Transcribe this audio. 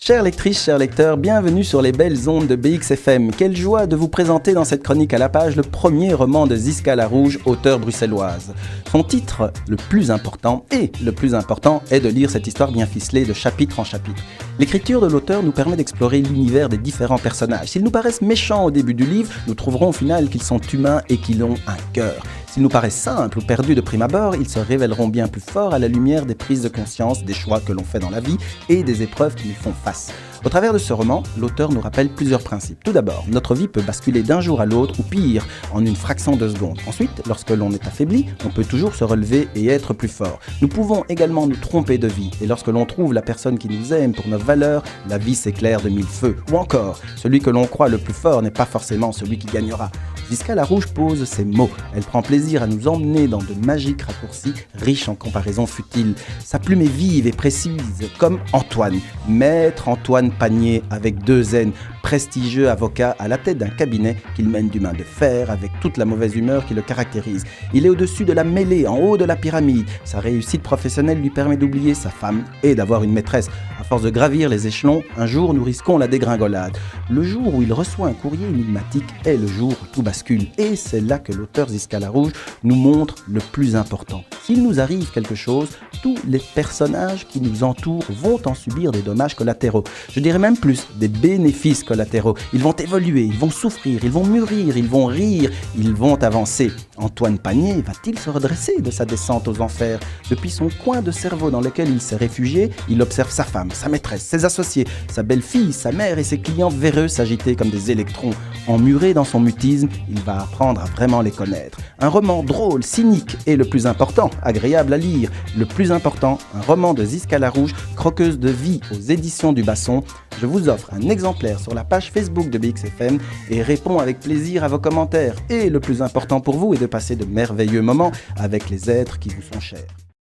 Chères lectrices, chers lecteurs, bienvenue sur les belles ondes de BXFM. Quelle joie de vous présenter dans cette chronique à la page le premier roman de Zizka Larouche, auteure bruxelloise. Son titre, le plus important est de lire cette histoire bien ficelée de chapitre en chapitre. L'écriture de l'auteur nous permet d'explorer l'univers des différents personnages. S'ils nous paraissent méchants au début du livre, nous trouverons au final qu'ils sont humains et qu'ils ont un cœur. S'ils nous paraissent simples ou perdus de prime abord, ils se révéleront bien plus forts à la lumière des prises de conscience, des choix que l'on fait dans la vie et des épreuves qui nous font face. Au travers de ce roman, l'auteur nous rappelle plusieurs principes. Tout d'abord, notre vie peut basculer d'un jour à l'autre ou pire, en une fraction de seconde. Ensuite, lorsque l'on est affaibli, on peut toujours se relever et être plus fort. Nous pouvons également nous tromper de vie et lorsque l'on trouve la personne qui nous aime pour nos valeurs, la vie s'éclaire de mille feux. Ou encore, celui que l'on croit le plus fort n'est pas forcément celui qui gagnera. Zizka Larouche pose ces mots. Elle prend plaisir à nous emmener dans de magiques raccourcis riches en comparaisons futiles. Sa plume est vive et précise, comme Antoine. Maître Antoine Panier, avec 2 N, prestigieux avocat à la tête d'un cabinet qu'il mène d'une main de fer avec toute la mauvaise humeur qui le caractérise. Il est au-dessus de la mêlée, en haut de la pyramide. Sa réussite professionnelle lui permet d'oublier sa femme et d'avoir une maîtresse. À force de gravir les échelons, un jour nous risquons la dégringolade. Le jour où il reçoit un courrier énigmatique est le jour où tout bascule. Et c'est là que l'auteur Zizka Larouche nous montre le plus important. S'il nous arrive quelque chose, tous les personnages qui nous entourent vont en subir des dommages collatéraux. Je dirais même plus, des bénéfices collatéraux. Ils vont évoluer, ils vont souffrir, ils vont mûrir, ils vont rire, ils vont avancer. Antoine Panier va-t-il se redresser de sa descente aux enfers? Depuis son coin de cerveau dans lequel il s'est réfugié, il observe sa femme, sa maîtresse, ses associés, sa belle-fille, sa mère et ses clients véreux s'agiter comme des électrons. Emmuré dans son mutisme, il va apprendre à vraiment les connaître. Un roman drôle, cynique et le plus important, agréable à lire. Le plus important, un roman de Zizka Larouche, croqueuse de vie aux éditions du Basson. Je vous offre un exemplaire sur la page Facebook de BXFM et réponds avec plaisir à vos commentaires. Et le plus important pour vous est de passer de merveilleux moments avec les êtres qui vous sont chers.